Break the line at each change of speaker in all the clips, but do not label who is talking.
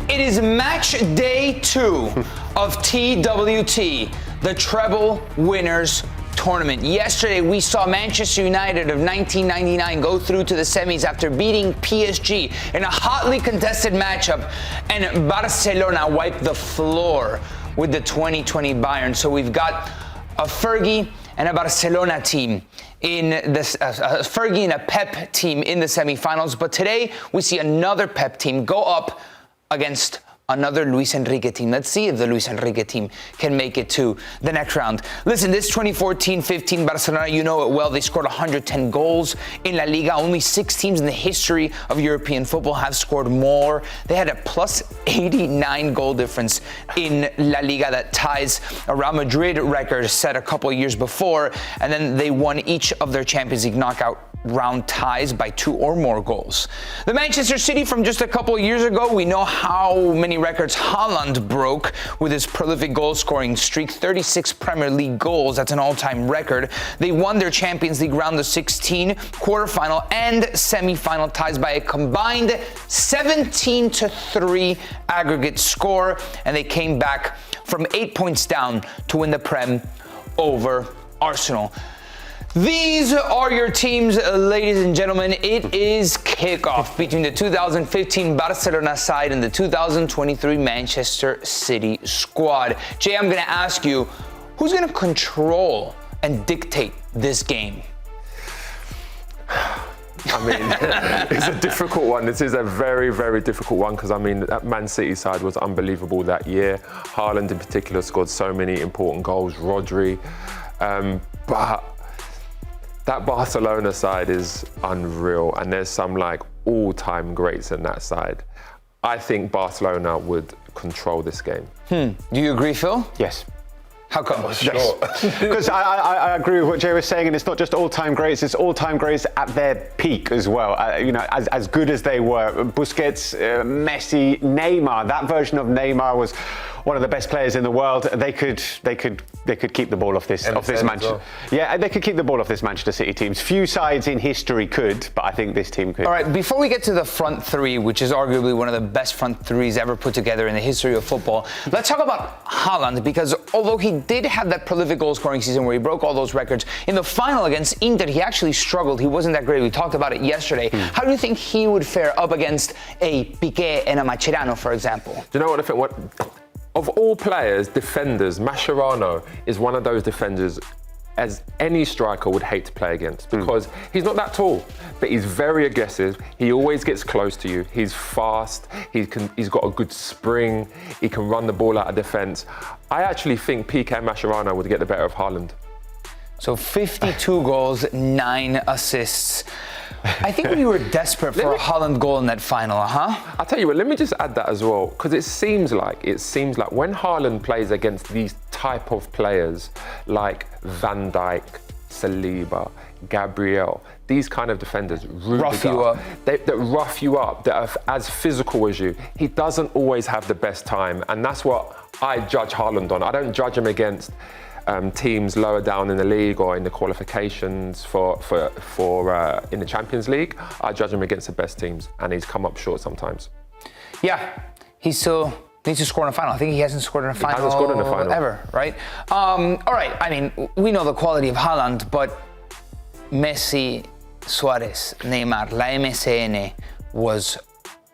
It is match day 2 of TWT, the treble winners tournament. Yesterday, we saw Manchester United of 1999 go through to the semis after beating PSG in a hotly contested matchup, and Barcelona wiped the floor with the 2020 Bayern. So we've got a Fergie and a Barcelona team in this, Fergie and a Pep team in the semifinals. But today, we see another Pep team go up against another Luis Enrique team. Let's see if the Luis Enrique team can make it to the next round. Listen, this 2014-15 Barcelona, you know it well. They scored 110 goals in La Liga. Only 6 teams in the history of European football have scored more. They had a plus 89 goal difference in La Liga that ties a Real Madrid record set a couple of years before. And then they won each of their Champions League knockout round ties by 2 or more goals. The Manchester City from just a couple of years ago, we know how many records Haaland broke with his prolific goal-scoring streak, 36 Premier League goals. That's an all-time record. They won their Champions League round of 16, quarterfinal and semi-final ties by a combined 17-3 aggregate score, and they came back from 8 points down to win the Prem over Arsenal. These are your teams, ladies and gentlemen. It is kickoff between the 2015 Barcelona side and the 2023 Manchester City squad. Jay, I'm going to ask you, who's going to control and dictate this game?
I mean, it's a difficult one. This is a very, very difficult one because, I mean, that Man City side was unbelievable that year. Haaland in particular scored so many important goals, Rodri. But that Barcelona side is unreal, and there's some like all-time greats in that side. I think Barcelona would control this game.
Do you agree, Phil?
Yes.
How come?
Sure. Because I agree with what Jay was saying, and it's not just all-time greats, it's all-time greats at their peak as well. You know, as good as they were. Busquets, Messi, Neymar, that version of Neymar was one of the best players in the world. They could keep the ball off this Manchester. Well. Yeah, they could keep the ball off this Manchester City team. Few sides in history could, but I think this team could.
All right, before we get to the front three, which is arguably one of the best front threes ever put together in the history of football, let's talk about Haaland, because although he did have that prolific goal-scoring season where he broke all those records, in the final against Inter, he actually struggled. He wasn't that great. We talked about it yesterday. How do you think he would fare up against a Piqué and a Mascherano, for example?
Do you know what I think? Of all players, defenders, Mascherano is one of those defenders as any striker would hate to play against, because he's not that tall, but he's very aggressive. He always gets close to you. He's fast. He's got a good spring. He can run the ball out of defence. I actually think Piqué Mascherano would get the better of Haaland.
So 52 goals, 9 assists. I think we were desperate for a Haaland goal in that final, huh?
I'll tell you what, let me just add that as well, because it seems like when Haaland plays against these type of players like Van Dijk, Saliba, Gabriel, these kind of defenders
rough you up.
That rough you up, that are as physical as you. He doesn't always have the best time, and that's what I judge Haaland on. I don't judge him against teams lower down in the league or in the qualifications for in the Champions League. I judge him against the best teams, and he's come up short sometimes.
Yeah, he still needs to score in a final. I think he hasn't scored in a final.
He hasn't scored in a final
ever, right? All right. I mean, we know the quality of Haaland, but Messi, Suarez, Neymar, La MSN was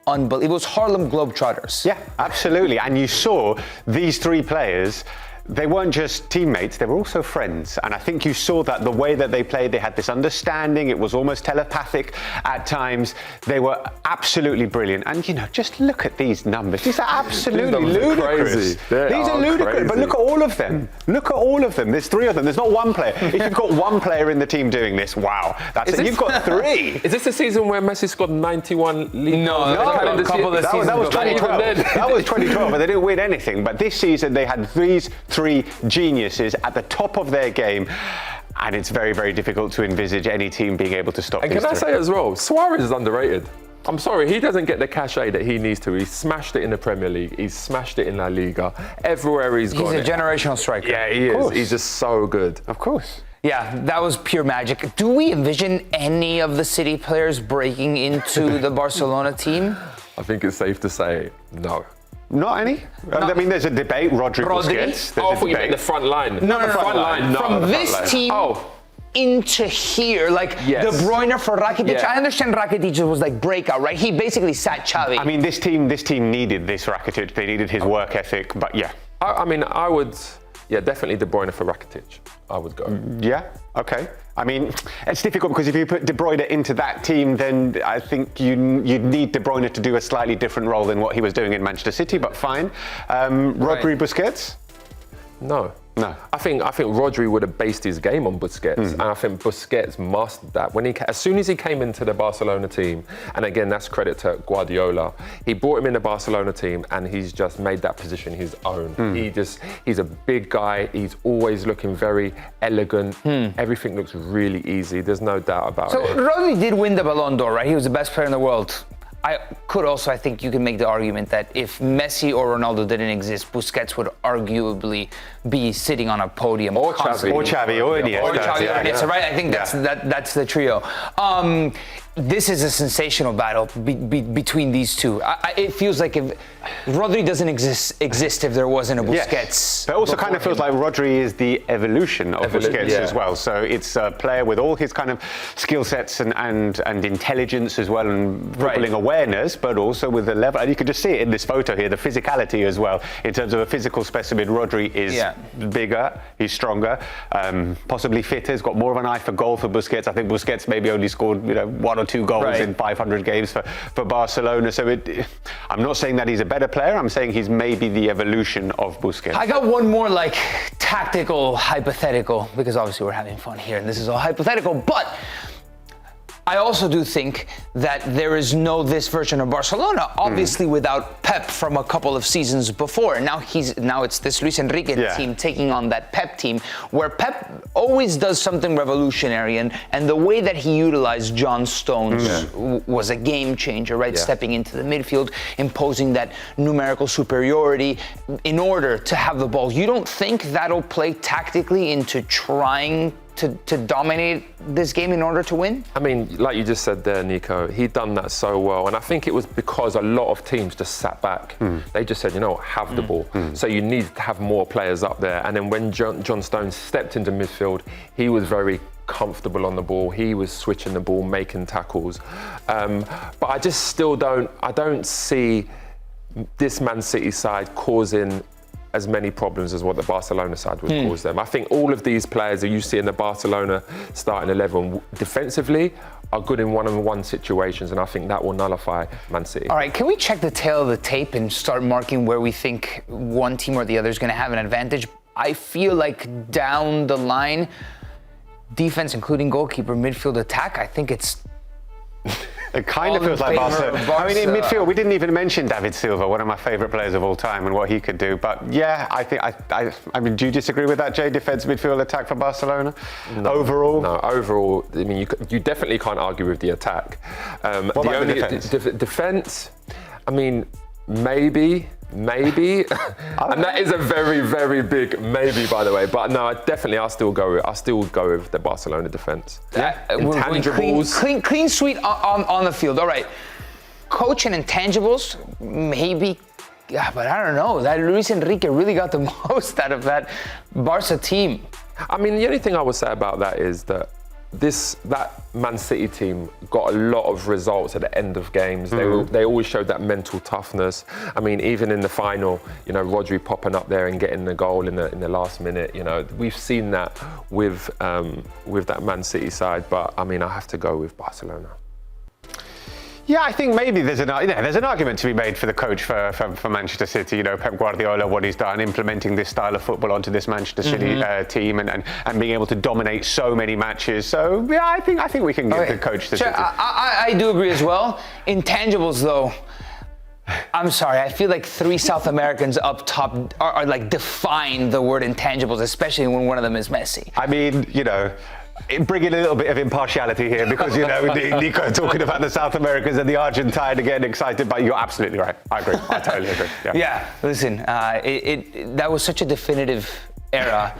unbelievable. It was Harlem Globetrotters.
Yeah, absolutely. And you saw these 3 players. They weren't just teammates, they were also friends. And I think you saw that the way that they played, they had this understanding. It was almost telepathic at times. They were absolutely brilliant. And, you know, just look at these numbers. These are absolutely ludicrous.
Crazy.
These are ludicrous. Crazy. But look at all of them. Look at all of them. There's 3 of them. There's not one player. If you've got one player in the team doing this, wow. That's it. You've got 3.
Is this the season where Messi scored 91 league goals?
No, a couple of seasons.
That was 2012. That was 2012, but they didn't win anything. But this season, they had these 3 geniuses at the top of their game, and it's very, very difficult to envisage any team being able to stop these 3.
And can I say as well, Suarez is underrated. I'm sorry, he doesn't get the cachet that he needs to. He's smashed it in the Premier League. He's smashed it in La Liga. Everywhere he's gone.
He's a generational striker.
Yeah, he is. He's just so good.
Of course.
Yeah, that was pure magic. Do we envision any of the City players breaking into the Barcelona team?
I think it's safe to say no.
Not any? I mean, there's a debate. Rodri, Busquets.
I thought you meant the front line.
No.
Front line. No,
From this team into here, like De Bruyne for Rakitic. I understand Rakitic was like breakout, right? He basically sat Xavi.
I mean, this team needed this Rakitic. They needed his work ethic, but yeah.
I mean, I would, definitely De Bruyne for Rakitic. I would go.
Yeah, okay. I mean, it's difficult because if you put De Bruyne into that team, then I think you'd need De Bruyne to do a slightly different role than what he was doing in Manchester City, but fine. Rodri, Busquets?
No.
No.
I think Rodri would have based his game on Busquets, and I think Busquets mastered that. As soon as he came into the Barcelona team, and again, that's credit to Guardiola, he brought him in the Barcelona team, and he's just made that position his own. He's a big guy. He's always looking very elegant. Everything looks really easy. There's no doubt about it.
So Rodri did win the Ballon d'Or, right? He was the best player in the world. I think you can make the argument that if Messi or Ronaldo didn't exist, Busquets would arguably be sitting on a podium.
Or Xavi or Iniesta.
Or Xavi or Iniesta, right? I think that's the trio. This is a sensational battle between these two. It feels like if Rodri doesn't exist if there wasn't a Busquets.
But it also kind of feels like Rodri is the evolution of Busquets as well. So it's a player with all his kind of skill sets and intelligence as well, and footballing awareness, but also with the level. And you can just see it in this photo here, the physicality as well. In terms of a physical specimen, Rodri is bigger, he's stronger, possibly fitter, he's got more of an eye for goal for Busquets. I think Busquets maybe only scored 1 or 2 goals in 500 games for Barcelona. So I'm not saying that he's a better player, I'm saying he's maybe the evolution of Busquets.
I got one more tactical hypothetical, because obviously we're having fun here and this is all hypothetical, but I also do think that there is this version of Barcelona, obviously without Pep from a couple of seasons before. Now it's this Luis Enrique team taking on that Pep team, where Pep always does something revolutionary, and the way that he utilized John Stones was a game changer, right? Stepping into the midfield, imposing that numerical superiority in order to have the ball. You don't think that'll play tactically into trying to dominate this game in order to win?
I mean, like you just said there, Nico, he'd done that so well. And I think it was because a lot of teams just sat back. They just said, have the ball. So you need to have more players up there. And then when John Stones stepped into midfield, he was very comfortable on the ball. He was switching the ball, making tackles. But I just still don't see this Man City side causing as many problems as what the Barcelona side would cause them. I think all of these players that you see in the Barcelona starting 11 defensively are good in one-on-one situations, and I think that will nullify Man City.
All right, can we check the tail of the tape and start marking where we think one team or the other is going to have an advantage? I feel like down the line, defense, including goalkeeper, midfield, attack, I think it's
It kind of feels like Barca. I mean, in midfield, we didn't even mention David Silva, one of my favourite players of all time, and what he could do. But yeah, I mean, do you disagree with that, Jay? Defence, midfield, attack for Barcelona?
No, overall? No, overall, I mean, you definitely can't argue with the attack.
What about the defence?
Defence, I mean, maybe. And that is a very, very big maybe, by the way. But no, I'll still go with the Barcelona defence.
Intangibles. Clean sweep on the field. All right. Coach and intangibles, maybe. Yeah, but I don't know. That Luis Enrique really got the most out of that Barca team.
I mean, the only thing I would say about that is that that Man City team got a lot of results at the end of games. They always showed that mental toughness. I mean, even in the final, Rodri popping up there and getting the goal in the last minute. We've seen that with that Man City side. But I mean, I have to go with Barcelona.
Yeah, I think maybe there's an argument to be made for the coach for Manchester City. Pep Guardiola, what he's done, implementing this style of football onto this Manchester City team, and being able to dominate so many matches. So yeah, I think we can give the coach to City.
I do agree as well. Intangibles, though. I'm sorry, I feel like 3 South Americans up top are define the word intangibles, especially when one of them is Messi.
I mean, bring in a little bit of impartiality here, because Nico talking about the South Americans and the Argentine again, excited, but you're absolutely right. I agree. I totally agree.
Yeah, listen, that was such a definitive era.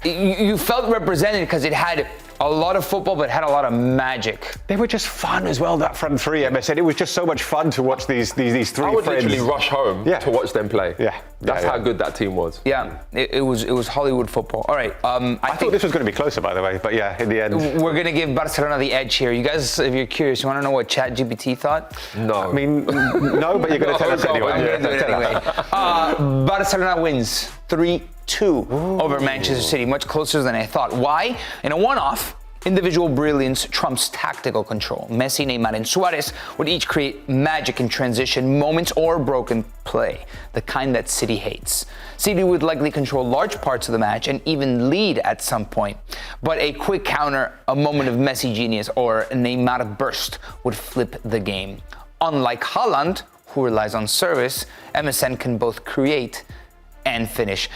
You felt represented because it had A lot of football, but had a lot of magic.
They were just fun as well, that front three, Emma said. It was just so much fun to watch these three
I would
friends.
literally rush home to watch them play.
Yeah.
That's how good that team was.
Yeah, it was Hollywood football. All right.
I thought this was going to be closer, by the way, but yeah, in the end.
We're going to give Barcelona the edge here. You guys, if you're curious, you want to know what ChatGPT thought?
No.
I mean, no, but you're going to tell us anyway.
I'm going to do it anyway. Barcelona wins 3-2 over Manchester City, much closer than I thought. Why? In a one-off, individual brilliance trumps tactical control. Messi, Neymar, and Suarez would each create magic in transition moments or broken play, the kind that City hates. City would likely control large parts of the match and even lead at some point. But a quick counter, a moment of Messi genius, or a Neymar burst would flip the game. Unlike Haaland, who relies on service, MSN can both create and finish.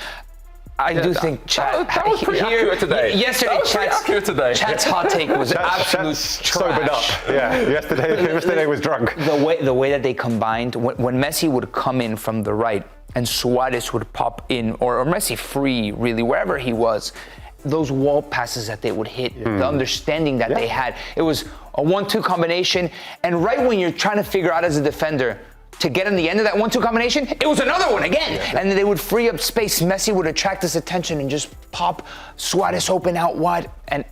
I do think
that was pretty accurate today.
Yesterday, Chat's hot take was absolute
Chat's
trash.
sobered up. Yeah, yesterday was drunk.
The way that they combined, when Messi would come in from the right and Suarez would pop in, or Messi free, really, wherever he was, those wall passes that they would hit, the understanding that they had, it was a 1-2 combination. And right when you're trying to figure out as a defender, to get in the end of that 1-2 combination, it was another one again. And they would free up space. Messi would attract his attention and just pop Suarez open out wide. And